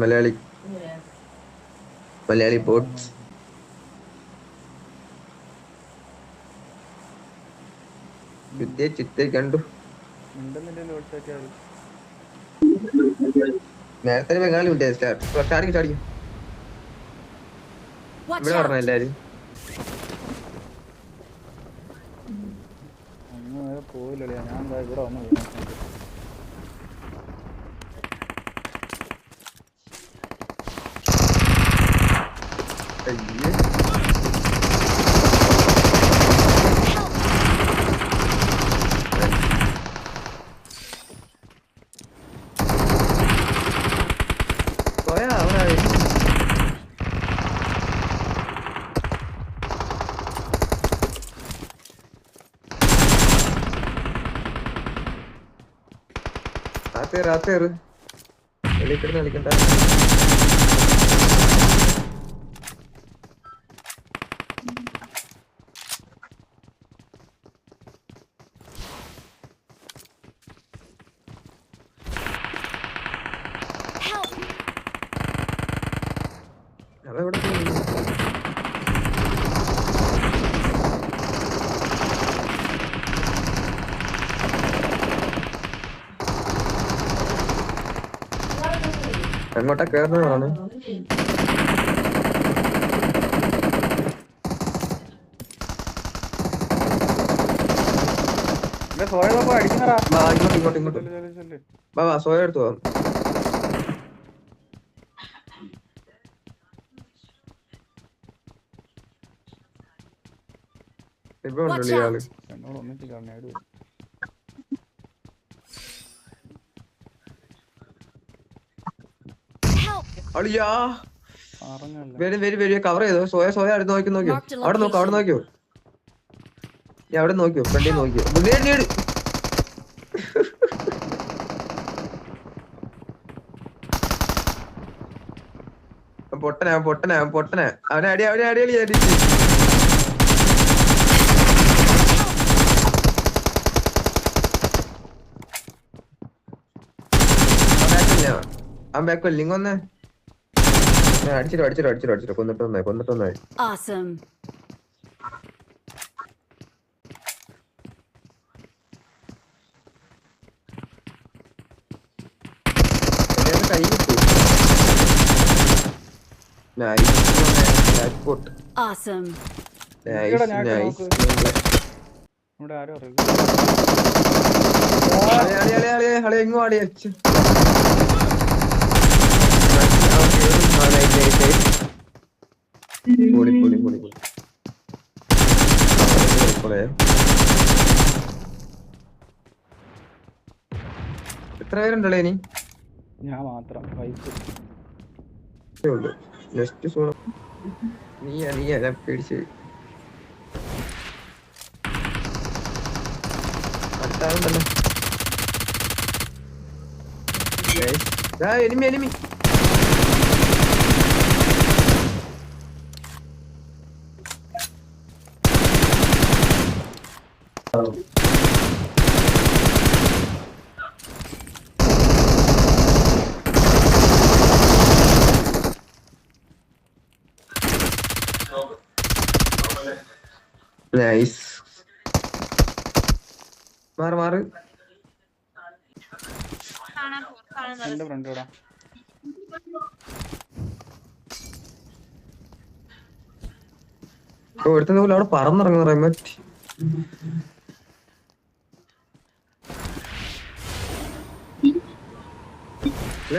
Malayali Malayali boats ചുറ്റേ കണ്ടു. നേരത്തെ ബംഗാളി വിട്ടേ ചാടിക്കും ചാടിക്കും. ഇവിടെ പറഞ്ഞ എല്ലാരും പോയില്ലേ. ഞാൻ എന്താ ഇവിടെ വന്നു. പോയാ അവിടെ രാത്തേറ് വെളിക്കിടന്ന് കളിക്കണ്ട. അതെവിടെ അങ്ങോട്ടാ കേറുന്നതാണ്. ഇങ്ങോട്ട് ബാബാ സോയ എടുത്തു പോവാം. ഇപ്പൊ ഉണ്ടല്ലോ ഇയാള്. അളിയാ വരും കവർ ചെയ്തോ. സോയ അടുത്ത് നോക്കിയോ. അവിടെ നോക്കിയോ. അവിടെ നോക്കിയോ. ഫ്രണ്ടിൽ നോക്കിയോ. പൊട്ടന അവനെ അടിയളി ആ ബാക്ക് ലിങ്ക് വന്നേ. അടിച്ചിട്ടോ കൊന്നിട്ടൊന്നായി. കൈ കിട്ടു. എങ്ങോ ആടി അടിച്ചു. എത്ര പേരുണ്ടല്ലേ ഇനി? ഞാൻ മാത്രം നീ പേടിച്ച് അടുത്താളുണ്ടല്ലോ. Enemy nice. മാറ് ഒരുത്തന്നെ പോലെ അവിടെ പറന്നിറങ്ങുന്ന റെമറ്റ്.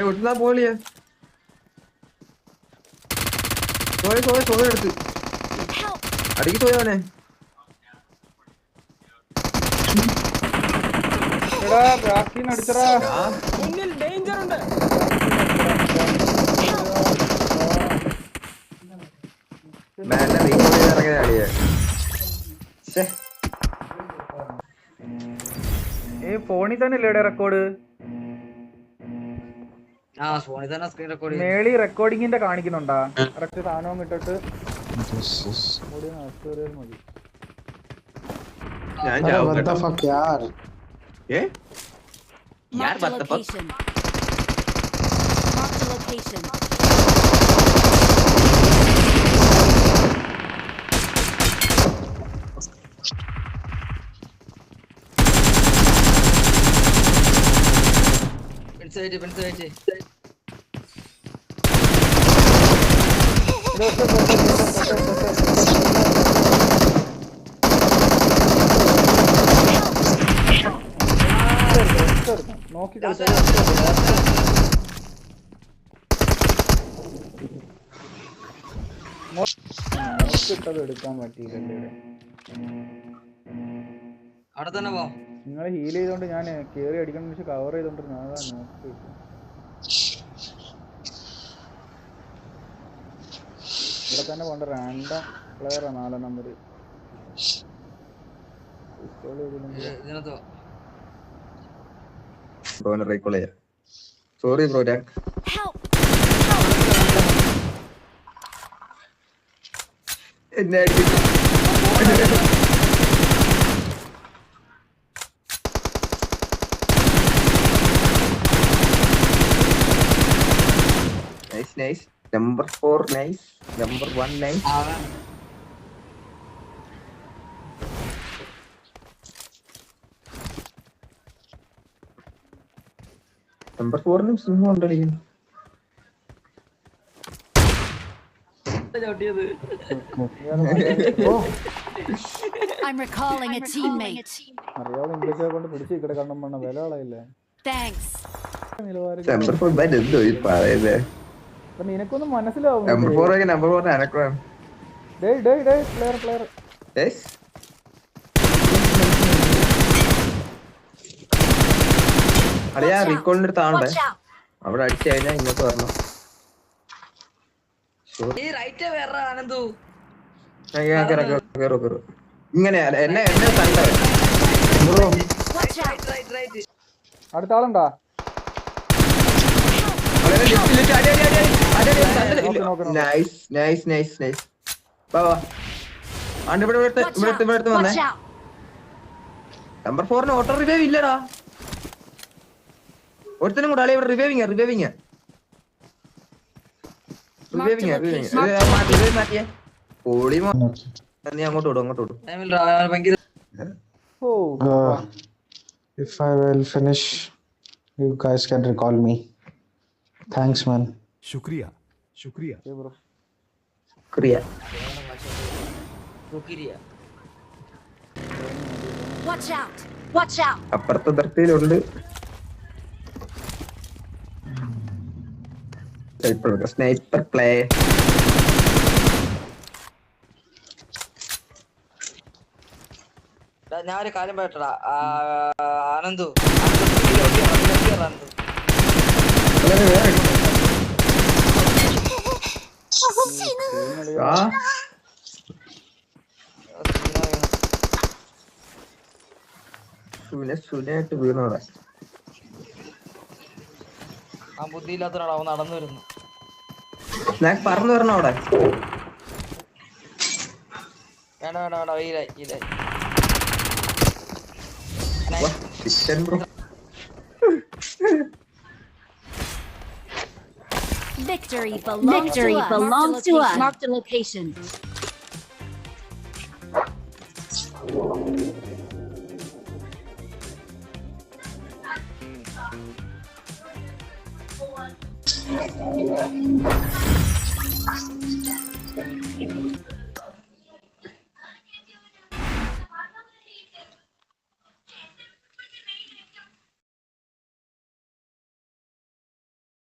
വിട്ടുന്നാ പോളിയാ. സോയ എടുത്ത് അടിക്ക് സോയവനെ. ഫോണിൽ തന്നെ അല്ലേ റെക്കോർഡ്? മേളി റെക്കോർഡിങ്ങിന്റെ കാണിക്കുന്നുണ്ടാ? കറക്റ്റ് സാധനവും ഇട്ടിട്ട് മതി. Marked a location. നോക്കി നോക്കിട്ടത് എടുക്കാൻ പറ്റിയില്ലല്ലേ. അവിടെ തന്നെ പോ. നിങ്ങൾ ഹീൽ ചെയ്തോണ്ട് ഞാൻ കേറി അടിക്കണം വെച്ച് കവർ ചെയ്തോണ്ടിരുന്നു. അതാ നോക്കി ഇവിടെ തന്നെ പോണ്ട. റാൻഡം പ്ലെയറാ 4 നമ്പർ. Sorry bro. എന്നെ nice. Number 4 nice. Number 1 nice. Number 4 നും സിംഹം ഉണ്ടടി. I'm recalling a teammate. അറിയാതെ ഇംഗ്ലീഷ് കൊണ്ട് പിടിച്ച് ഇക്കടെ കണ്ണം മണ്ണ വില കളയില്ലേ. Thanks. Number 4 ബൈ എന്തോ ഈ പറയുന്നേ. നിനക്കൊന്നും മനസ്സിലാവും. Number 4 ഒക്കെ number 4 അനക്കാം. Player Yes. അളിയാ റീകോളിന്റെ അടുത്ത് ആണ്ടേ. അവിടെ അടിച്ചു കഴിഞ്ഞാൽ ഇങ്ങോട്ട് വരണം. ഇങ്ങനെ എന്നെ കണ്ടേ അടുത്ത ആളുണ്ടാ. ഇവിടെ വന്നേ. നമ്പർ 4 ഓട്ടോ റിവൈവ് ഇല്ലടാ. ഒരുത്തനും കൂടെ ഇവിടെ റിവൈവിങ് മാറ്റിയേ. പൊളി നീ അങ്ങോട്ട് വിടും. If I will finish, you guys can recall me. Thanks, man. Shukriya. Watch out. അപ്പുറത്തെ തർത്തിയിലുണ്ട്. Sniper play. ഞാൻ ഒരു കാര്യം പറയട്ടടാ. ആനന്ദു സുനായിട്ട് വീണോടെ. ആ ബുദ്ധിയില്ലാത്തവനാണ് അവൻ നടന്നു വരുന്നു. ഞാൻ പറഞ്ഞു വരണോ അവിടെ? വേണ്ട ഈലായി Victory belongs to us. Marked a location.